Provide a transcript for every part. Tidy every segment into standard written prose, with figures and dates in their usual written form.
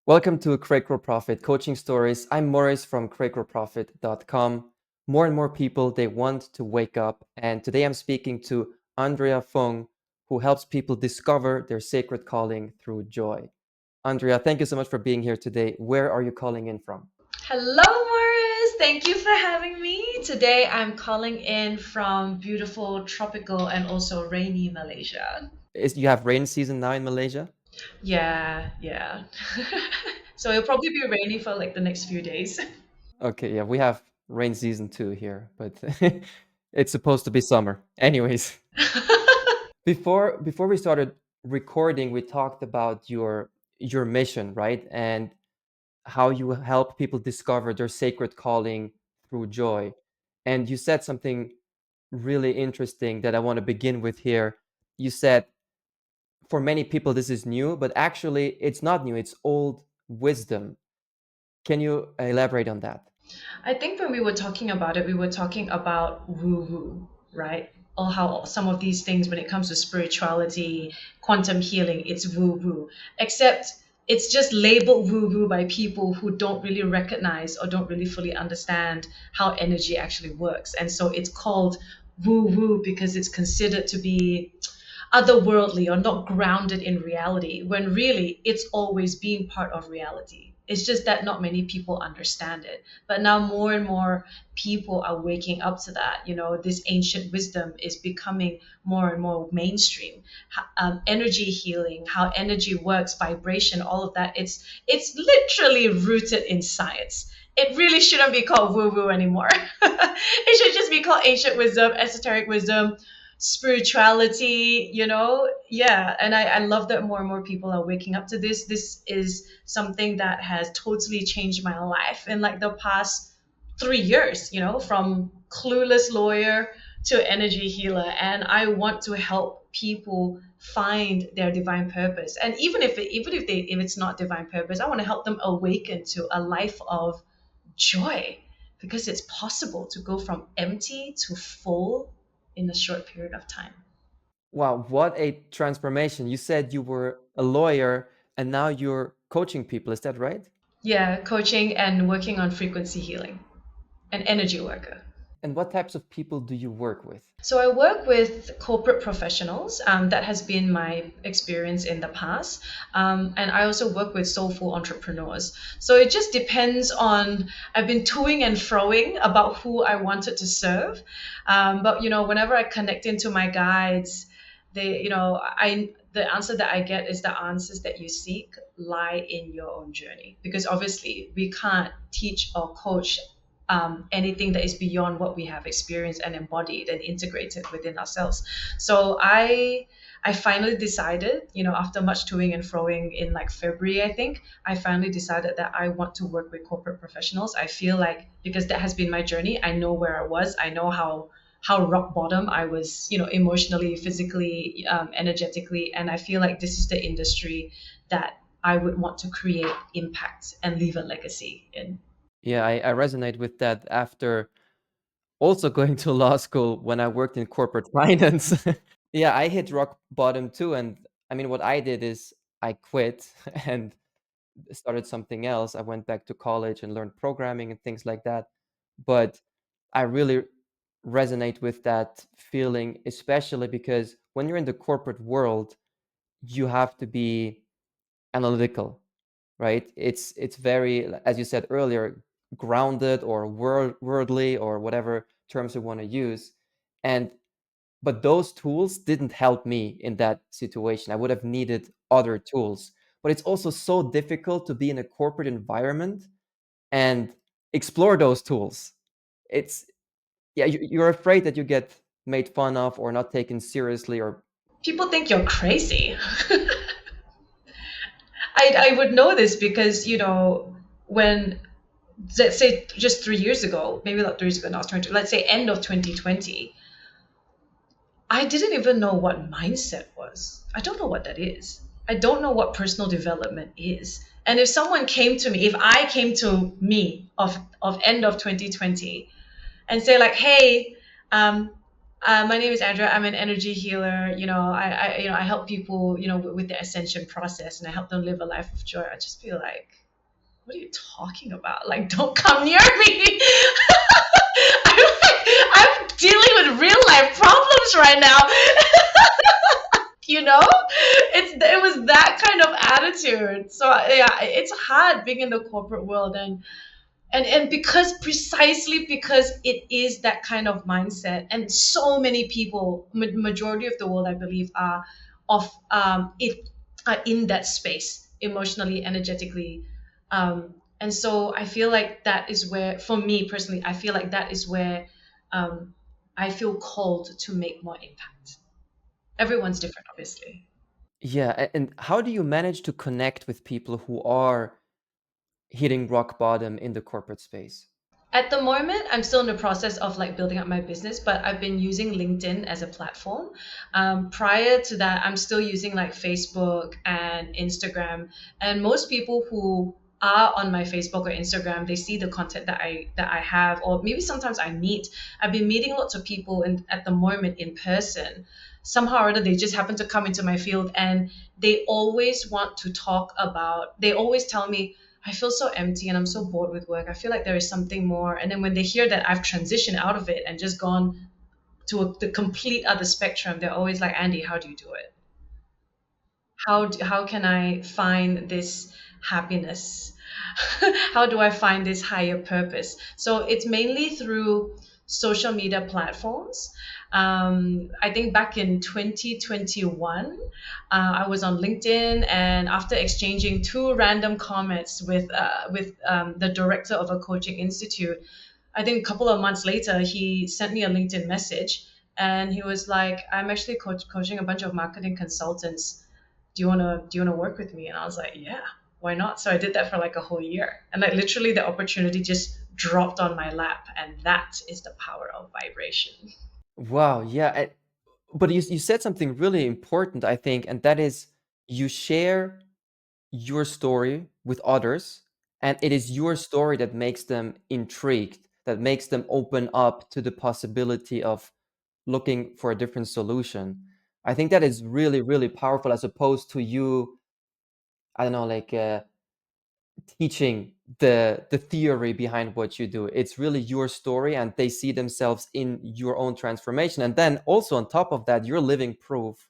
Welcome to CreateGrowProfit Coaching Stories. I'm Maurice from CreateGrowProfit.com. More and more people, they want to wake up. And today I'm speaking to Andrea Fung, who helps people discover their sacred calling through joy. Andrea, thank you so much for being here today. Where are you calling in from? Hello, Morris. Thank you for having me. Today I'm calling in from beautiful, tropical, and also rainy Malaysia. You have rain season now in Malaysia? Yeah. So it'll probably be rainy for like the next few days. Okay, yeah, we have rain season too here, but it's supposed to be summer. Anyways. Before we started recording, we talked about your mission, right? And how you help people discover their sacred calling through joy. And you said something really interesting that I want to begin with here. You said for many people this is new, but actually it's not new, it's old wisdom. Can you elaborate on that? I think when we were talking about it, we were talking about woo woo, right? Or how some of these things, when it comes to spirituality, quantum healing, it's woo woo. Except it's just labeled woo woo by people who don't really recognize or don't really fully understand how energy actually works. And so it's called woo woo because it's considered to be otherworldly or not grounded in reality, when really it's always been part of reality. It's just that not many people understand it. But now more and more people are waking up to that. This ancient wisdom is becoming more and more mainstream. Energy healing, how energy works, vibration, all of that. It's literally rooted in science. It really shouldn't be called woo woo anymore. It should just be called ancient wisdom, esoteric wisdom, spirituality, yeah. And I love that more and more people are waking up to this is something that has totally changed my life in like the past 3 years, from clueless lawyer to energy healer. And I want to help people find their divine purpose. And if it's not divine purpose, I want to help them awaken to a life of joy, because it's possible to go from empty to full in a short period of time. Wow, what a transformation. You said you were a lawyer and now you're coaching people, is that right? Yeah, coaching and working on frequency healing, an energy worker. And what types of people do you work with? So I work with corporate professionals. That has been my experience in the past. And I also work with soulful entrepreneurs. So it just depends on, I've been toing and froing about who I wanted to serve. But, whenever I connect into my guides, the answer that I get is the answers that you seek lie in your own journey. Because obviously we can't teach or coach anything that is beyond what we have experienced and embodied and integrated within ourselves. So I finally decided, after much toing and froing in like February, I think, I finally decided that I want to work with corporate professionals. I feel like, because that has been my journey, I know where I was, I know how rock bottom I was, emotionally, physically, energetically. And I feel like this is the industry that I would want to create impact and leave a legacy in. Yeah, I resonate with that after also going to law school when I worked in corporate finance. Yeah, I hit rock bottom too. And I mean, what I did is I quit and started something else. I went back to college and learned programming and things like that. But I really resonate with that feeling, especially because when you're in the corporate world, you have to be analytical, right? It's very, as you said earlier, grounded or worldly or whatever terms you want to use. And but those tools didn't help me in that situation. I would have needed other tools. But it's also so difficult to be in a corporate environment and explore those tools. It's yeah, you're afraid that you get made fun of or not taken seriously or People think you're crazy. I would know this because, when, let's say just 3 years ago, maybe not 3 years ago, now it's 20, let's say end of 2020, I didn't even know what mindset was. I don't know what that is. I don't know what personal development is. And if someone came to me, if I came to me of end of 2020 and say like, hey, um, My name is Andrea. I'm an energy healer. I help people, with the ascension process, and I help them live a life of joy. I just feel like, what are you talking about? Like, don't come near me. I'm dealing with real life problems right now. you know, it was that kind of attitude. So yeah, it's hard being in the corporate world, and because precisely because it is that kind of mindset, and so many people, majority of the world, I believe, are of it are in that space emotionally, energetically, and so I feel like that is where, for me personally, I feel like that is where um, I feel called to make more impact. Everyone's different, obviously. Yeah, and how do you manage to connect with people who are hitting rock bottom in the corporate space? At the moment, I'm still in the process of like building up my business, but I've been using LinkedIn as a platform. Prior to that, I'm still using like Facebook and Instagram. And most people who are on my Facebook or Instagram, they see the content that I have, or maybe sometimes I meet. I've been meeting lots of people, and at the moment in person. Somehow or other, they just happen to come into my field, and they always want to talk about. They always tell me, I feel so empty and I'm so bored with work. I feel like there is something more. And then when they hear that I've transitioned out of it and just gone to the complete other spectrum, they're always like, Andy, how do you do it? How can I find this happiness? How do I find this higher purpose? So it's mainly through social media platforms. I think back in 2021, I was on LinkedIn, and after exchanging two random comments with the director of a coaching institute, I think a couple of months later, he sent me a LinkedIn message, and he was like, "I'm actually coaching a bunch of marketing consultants. Do you wanna work with me?" And I was like, "Yeah, why not?" So I did that for like a whole year, and like literally the opportunity just dropped on my lap, and that is the power of vibration. Wow, yeah, but you said something really important, I think, and that is you share your story with others, and it is your story that makes them intrigued, that makes them open up to the possibility of looking for a different solution. I think that is really, really powerful as opposed to you, I don't know, like teaching the theory behind what you do. It's really your story, and they see themselves in your own transformation. And then also on top of that, you're living proof.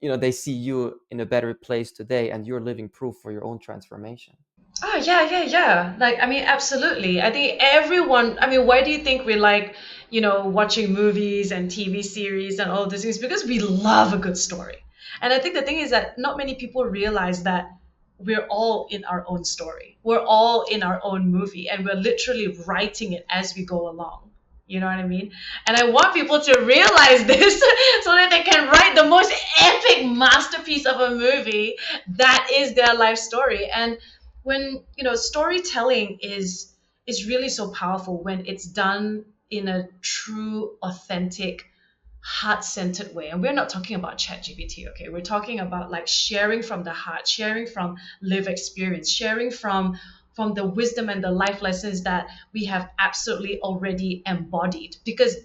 They see you in a better place today, and you're living proof for your own transformation. Oh, yeah, yeah, yeah. Like, I mean, absolutely. I think everyone, I mean, why do you think we like, watching movies and TV series and all of these things? Because we love a good story. And I think the thing is that not many people realize that we're all in our own story. We're all in our own movie, and we're literally writing it as we go along. You know what I mean? And I want people to realize this so that they can write the most epic masterpiece of a movie that is their life story. And when storytelling is really so powerful when it's done in a true, authentic, heart-centered way. And we're not talking about ChatGPT, okay? We're talking about like sharing from the heart, sharing from live experience, sharing from the wisdom and the life lessons that we have absolutely already embodied. Because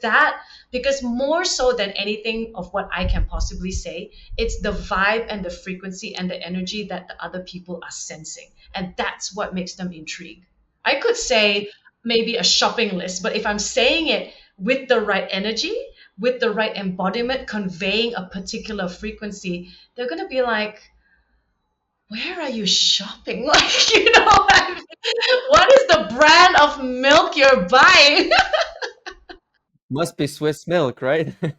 more so than anything of what I can possibly say, it's the vibe and the frequency and the energy that the other people are sensing, and that's what makes them intrigued. I could say maybe a shopping list, but if I'm saying it with the right energy, with the right embodiment, conveying a particular frequency, they're going to be like, where are you shopping? Like, what is the brand of milk you're buying? Must be Swiss milk, right? And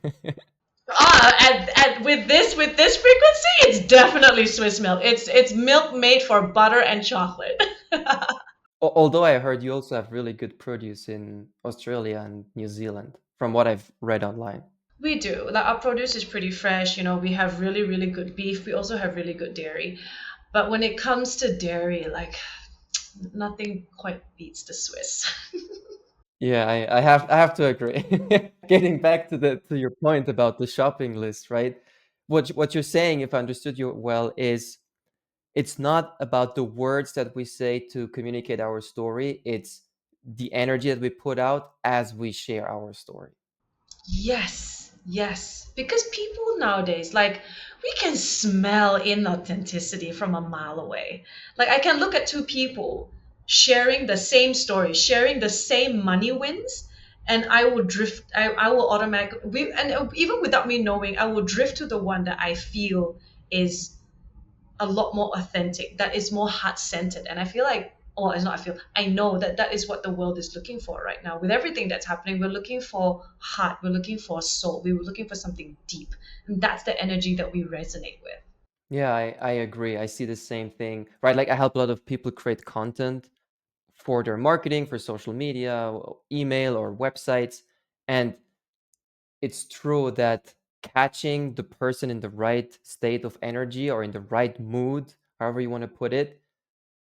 with this frequency, it's definitely Swiss milk. It's milk made for butter and chocolate. Although I heard you also have really good produce in Australia and New Zealand, from what I've read online. We do. Like, our produce is pretty fresh. We have really, really good beef. We also have really good dairy. But when it comes to dairy, like, nothing quite beats the Swiss. Yeah, I have to agree. Getting back to your point about the shopping list, right? What you're saying, if I understood you well, is it's not about the words that we say to communicate our story, it's the energy that we put out as we share our story. Yes, yes. Because people nowadays, like, we can smell inauthenticity from a mile away. Like, I can look at two people sharing the same story, sharing the same money wins, and I will drift, I will automatically, and even without me knowing, I will drift to the one that I feel is a lot more authentic, that is more heart centered. And I feel like, or it's not, I feel, I know that that is what the world is looking for right now. With everything that's happening, we're looking for heart, we're looking for soul, we were looking for something deep. And that's the energy that we resonate with. Yeah, I agree. I see the same thing, right? Like I help a lot of people create content for their marketing, for social media, email, or websites. And it's true that catching the person in the right state of energy or in the right mood, however you want to put it,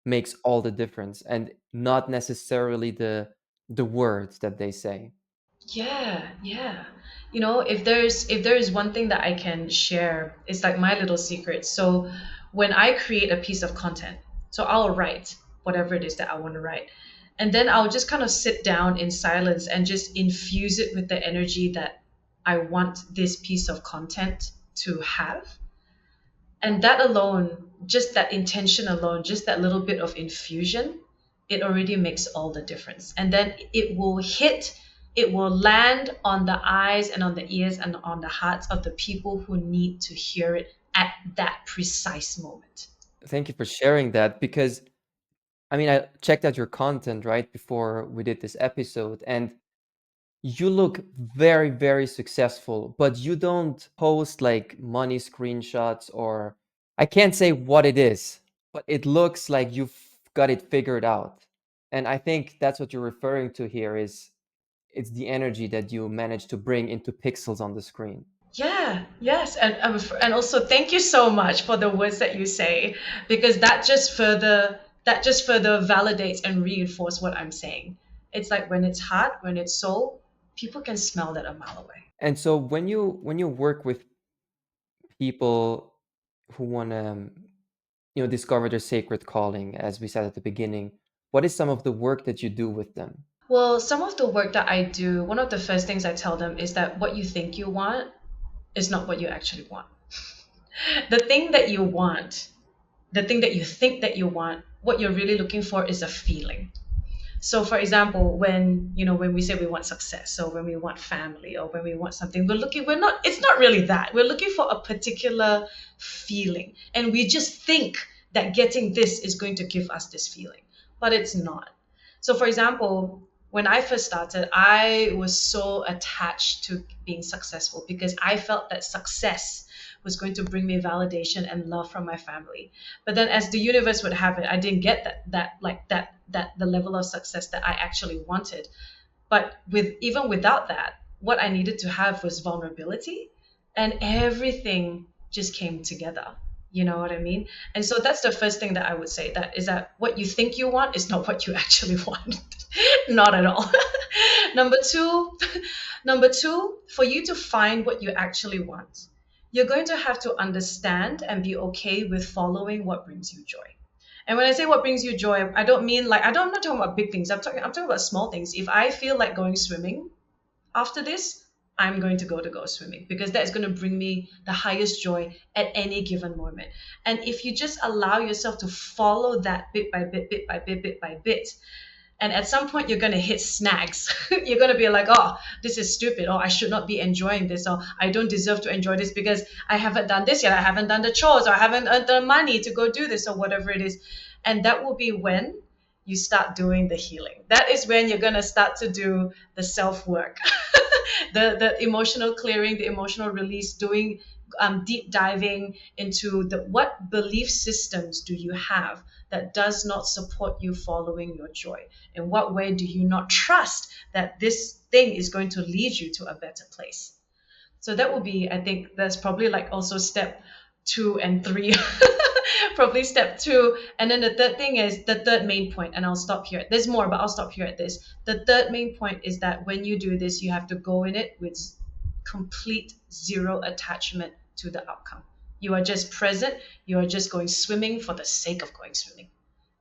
makes all the difference, and not necessarily the words that they say. Yeah, yeah. You know, if there is one thing that I can share, it's like my little secret. So when I create a piece of content, so I'll write whatever it is that I want to write. And then I'll just kind of sit down in silence and just infuse it with the energy that I want this piece of content to have. And that alone, just that intention alone, just that little bit of infusion, it already makes all the difference. And then it will land on the eyes and on the ears and on the hearts of the people who need to hear it at that precise moment. Thank you for sharing that, because I mean, I checked out your content right before we did this episode, and you look very, very successful, but you don't post like money screenshots, or I can't say what it is, but it looks like you've got it figured out. And I think that's what you're referring to here, is it's the energy that you manage to bring into pixels on the screen. Yeah, yes, and also thank you so much for the words that you say, because that just further validates and reinforce what I'm saying. It's like when it's heart, when it's soul, people can smell that a mile away. And so when you work with people who want to discover their sacred calling, as we said at the beginning, what is some of the work that you do with them? Well, some of the work that I do, one of the first things I tell them is that what you think you want is not what you actually want. The thing that you want, the thing that you think that you want, what you're really looking for is a feeling. So for example, when we say we want success, so when we want family or when we want something, it's not really that. We're looking for a particular feeling. And we just think that getting this is going to give us this feeling, but it's not. So for example, when I first started, I was so attached to being successful because I felt that success was going to bring me validation and love from my family. But then as the universe would have it, I didn't get that the level of success that I actually wanted. But even without that, what I needed to have was vulnerability, and everything just came together. You know what I mean? And so that's the first thing that I would say, that is that what you think you want is not what you actually want. Not at all. number two, number two, for you to find what you actually want, you're going to have to understand and be okay with following what brings you joy. And when I say what brings you joy, I don't mean like I'm not talking about big things. I'm talking about small things. If I feel like going swimming after this, I'm going to go swimming because that's going to bring me the highest joy at any given moment. And if you just allow yourself to follow that bit by bit, bit by bit, bit by bit, and at some point you're going to hit snags. You're going to be like, oh, this is stupid, or I should not be enjoying this, or I don't deserve to enjoy this because I haven't done this yet, I haven't done the chores, or I haven't earned the money to go do this, or whatever it is. And that will be when you start doing the healing. That is when you're going to start to do the self work, the emotional clearing, the emotional release, doing deep diving into what belief systems do you have that does not support you following your joy. In what way do you not trust that this thing is going to lead you to a better place? So that will be, I think that's probably like also step 2 and 3. Probably step 2. And then the third thing is the third main point, and I'll stop here. There's more, but I'll stop here at this. The third main point is that when you do this, you have to go in it with complete zero attachment to the outcome. You are just present. You are just going swimming for the sake of going swimming.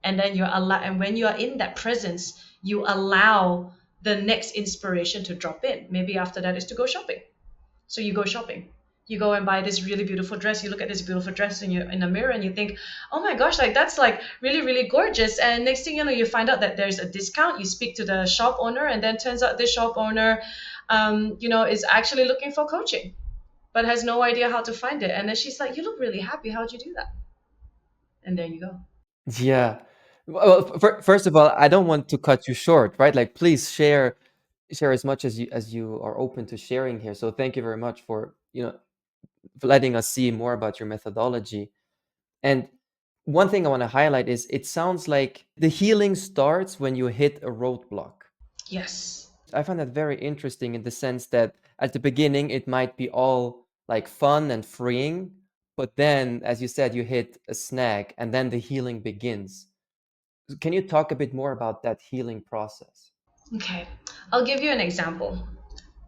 And then and when you are in that presence, you allow the next inspiration to drop in. Maybe after that is to go shopping. So you go shopping. You go and buy this really beautiful dress. You look at this beautiful dress in the mirror and you think, oh my gosh, like that's like really, really gorgeous. And next thing you know, you find out that there's a discount. You speak to the shop owner, and then turns out this shop owner, is actually looking for coaching, but has no idea how to find it. And then she's like, you look really happy. How'd you do that? And there you go. Yeah. Well, first of all, I don't want to cut you short, right? Like, please share as much as you are open to sharing here. So thank you very much for, for letting us see more about your methodology. And one thing I want to highlight is it sounds like the healing starts when you hit a roadblock. Yes. I find that very interesting in the sense that at the beginning it might be all like fun and freeing, but then, as you said, you hit a snag and then the healing begins. Can you talk a bit more about that healing process? Okay. I'll give you an example.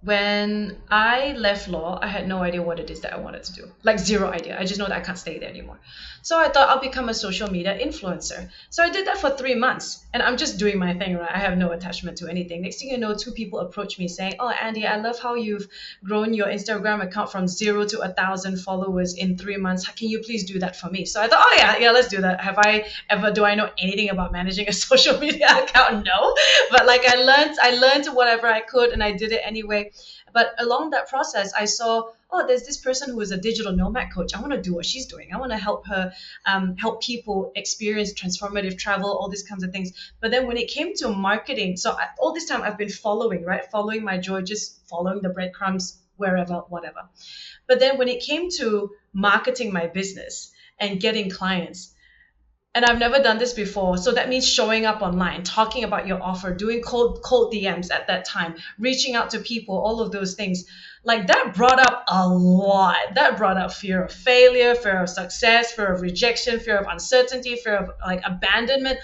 When I left law, I had no idea what it is that I wanted to do. Like zero idea. I just know that I can't stay there anymore. So I thought I'll become a social media influencer. So I did that for 3 months and I'm just doing my thing, right? I have no attachment to anything. Next thing you know, two people approach me saying, oh, Andy, I love how you've grown your Instagram account from 0 to 1,000 followers in 3 months. Can you please do that for me? So I thought, oh yeah, let's do that. Do I know anything about managing a social media account? No. But like I learned whatever I could and I did it anyway. But along that process, I saw, oh, there's this person who is a digital nomad coach. I want to do what she's doing. I want to help her, help people experience transformative travel, all these kinds of things. But then when it came to marketing, all this time I've been following, right? Following my joy, just following the breadcrumbs wherever, whatever. But then when it came to marketing my business and getting clients, and I've never done this before. So that means showing up online, talking about your offer, doing cold DMs at that time, reaching out to people, all of those things. Like that brought up a lot. That brought up fear of failure, fear of success, fear of rejection, fear of uncertainty, fear of like abandonment.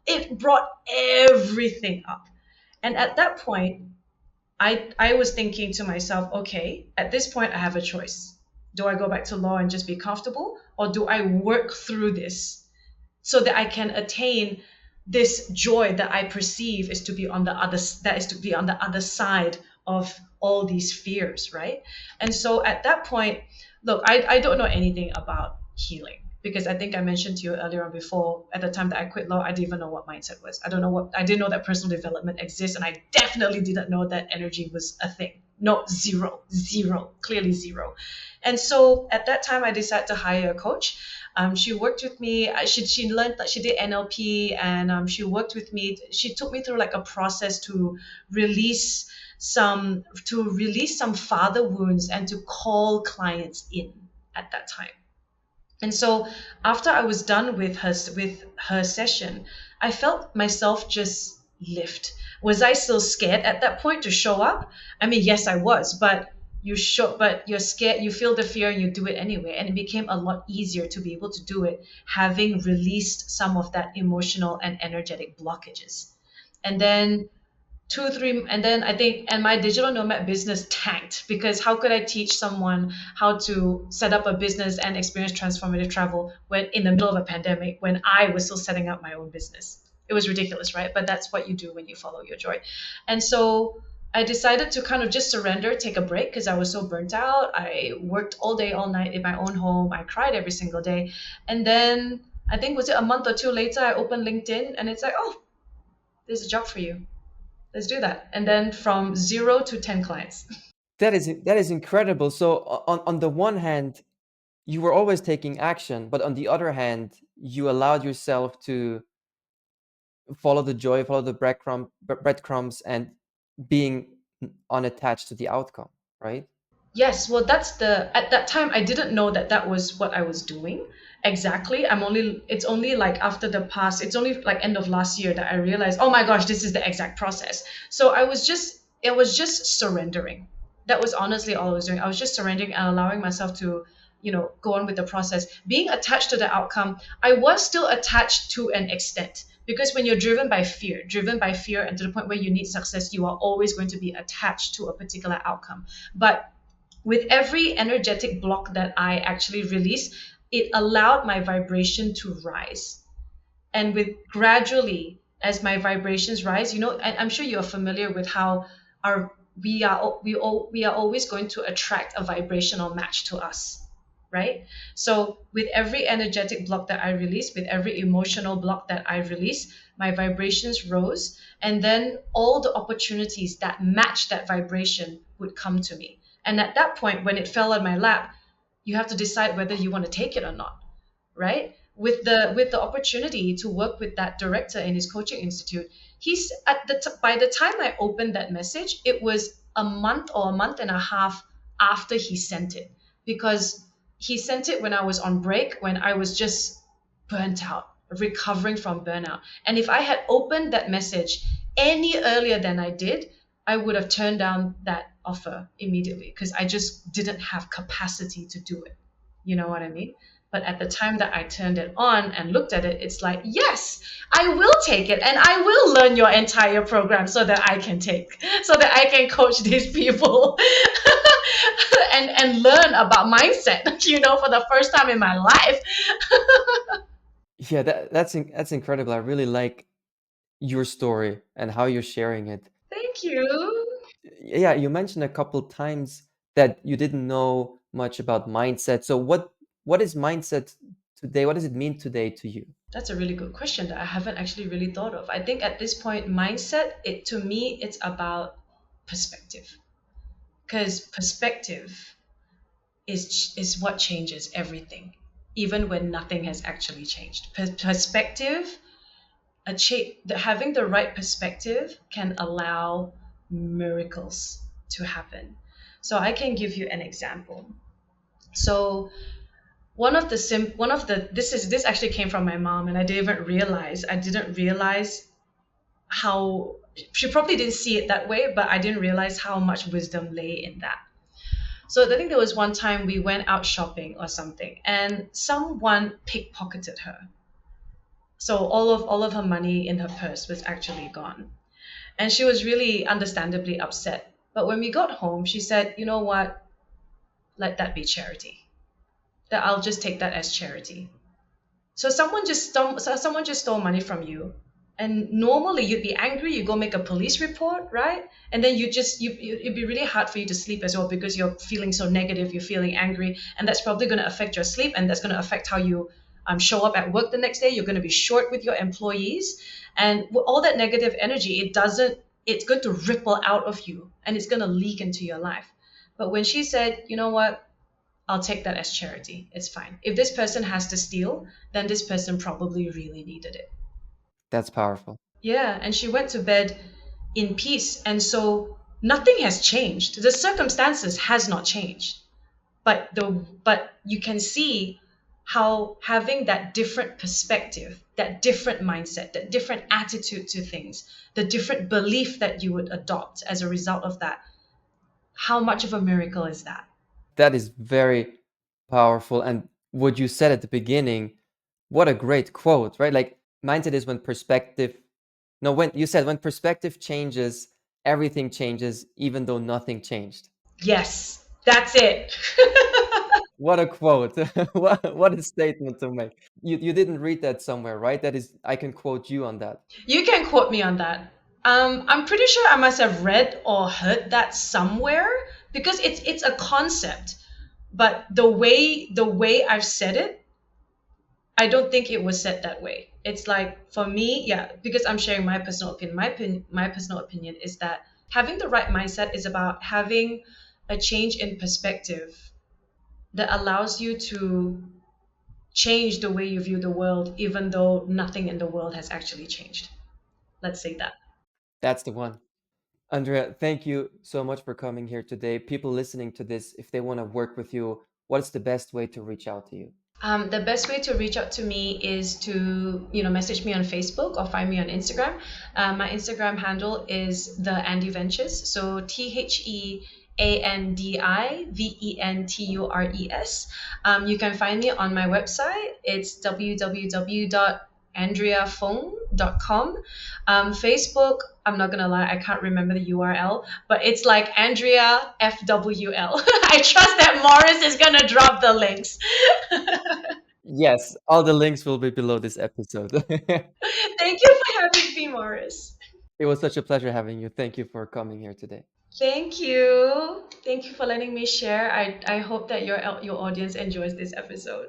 It brought everything up. And at that point, I was thinking to myself, okay, at this point I have a choice. Do I go back to law and just be comfortable, or do I work through this so that I can attain this joy that I perceive is to be on the other side of all these fears, right? And so at that point, look, I don't know anything about healing because I think I mentioned to you earlier on before, at the time that I quit law, I didn't even know what mindset was. I didn't know that personal development exists, and I definitely didn't know that energy was a thing. No, zero, clearly zero. And so at that time, I decided to hire a coach. She worked with me. She learned that she did NLP, and she worked with me. She took me through like a process to release some father wounds and to call clients in at that time. And so after I was done with her session, I felt myself just lift. Was I still scared at that point to show up? I mean, yes, I was, but you're scared, you feel the fear and you do it anyway. And it became a lot easier to be able to do it, having released some of that emotional and energetic blockages. And then and then I think, and my digital nomad business tanked because how could I teach someone how to set up a business and experience transformative travel when in the middle of a pandemic, when I was still setting up my own business? It was ridiculous, right? But that's what you do when you follow your joy. And so I decided to kind of just surrender, take a break because I was so burnt out. I worked all day, all night in my own home. I cried every single day. And then I think, was it a month or two later, I opened LinkedIn and it's like, oh, there's a job for you. Let's do that. And then from 0 to 10 clients. That is incredible. So on the one hand, you were always taking action, but on the other hand, you allowed yourself to follow the joy, follow the breadcrumbs, and being unattached to the outcome, right? Yes, well, at that time, I didn't know that that was what I was doing exactly. It's only like after it's only like end of last year that I realized, oh my gosh, this is the exact process. So it was just surrendering. That was honestly all I was doing. I was just surrendering and allowing myself to, go on with the process. Being attached to the outcome, I was still attached to an extent. Because when you're driven by fear, and to the point where you need success, you are always going to be attached to a particular outcome. But with every energetic block that I actually released, it allowed my vibration to rise. And with gradually as my vibrations rise, I'm sure you're familiar with how our we are always going to attract a vibrational match to us, right? So with every energetic block that I release, with every emotional block that I release, my vibrations rose, and then all the opportunities that match that vibration would come to me. And at that point, when it fell on my lap, you have to decide whether you want to take it or not, right? With the opportunity to work with that director in his coaching institute, he's by the time I opened that message, it was a month or a month and a half after he sent it, because he sent it when I was on break, when I was just burnt out, recovering from burnout. And if I had opened that message any earlier than I did, I would have turned down that offer immediately, because I just didn't have capacity to do it. You know what I mean? But at the time that I turned it on and looked at it, it's like, yes, I will take it, and I will learn your entire program so that I can coach these people and learn about mindset, for the first time in my life. Yeah, that's incredible. I really like your story and how you're sharing it. Thank you. Yeah, you mentioned a couple times that you didn't know much about mindset. So what is mindset today? What does it mean today to you? That's a really good question that I haven't actually really thought of. I think at this point, mindset, it to me, it's about perspective. Because perspective is what changes everything, even when nothing has actually changed. Perspective, having the right perspective can allow miracles to happen. So I can give you an example. So one of the this actually came from my mom, and I didn't realize how she probably didn't see it that way, but I didn't realize how much wisdom lay in that. So I think there was one time we went out shopping or something, and someone pickpocketed her. So all of her money in her purse was actually gone. And she was really understandably upset. But when we got home, she said, "You know what? Let that be charity. That I'll just take that as charity." So someone just stole money from you, and normally you'd be angry. You go make a police report, right? And then it'd be really hard for you to sleep as well, because you're feeling so negative. You're feeling angry, and that's probably going to affect your sleep, and that's going to affect how you show up at work the next day. You're going to be short with your employees, and all that negative energy, it's going to ripple out of you, and it's going to leak into your life. But when she said, "You know what? I'll take that as charity. It's fine. If this person has to steal, then this person probably really needed it." That's powerful. Yeah, and she went to bed in peace. And so nothing has changed. The circumstances has not changed. But you can see how having that different perspective, that different mindset, that different attitude to things, the different belief that you would adopt as a result of that, how much of a miracle is that? That is very powerful. And what you said at the beginning, what a great quote, right? Like mindset is when perspective, no, when you said when perspective changes, everything changes, even though nothing changed. Yes, that's it. What a quote. What a statement to make. You didn't read that somewhere, right? That is, I can quote you on that. You can quote me on that. I'm pretty sure I must have read or heard that somewhere, because it's a concept, but the way I've said it, I don't think it was said that way. It's like, for me, yeah, because I'm sharing my personal opinion. My personal opinion is that having the right mindset is about having a change in perspective that allows you to change the way you view the world, even though nothing in the world has actually changed. Let's say that. That's the one. Andrea, thank you so much for coming here today. People listening to this, if they want to work with you, what's the best way to reach out to you? The best way to reach out to me is to, message me on Facebook or find me on Instagram. My Instagram handle is the Andy Ventures. So TheAndiVentures. You can find me on my website. It's www.andreafung.com. Facebook, I'm not gonna lie, I can't remember the URL, but it's like Andrea FWL. I trust that Morris is gonna drop the links. Yes, all the links will be below this episode. Thank you for having me, Morris. It was such a pleasure having you. Thank you for coming here today. Thank you. Thank you for letting me share. I hope that your audience enjoys this episode.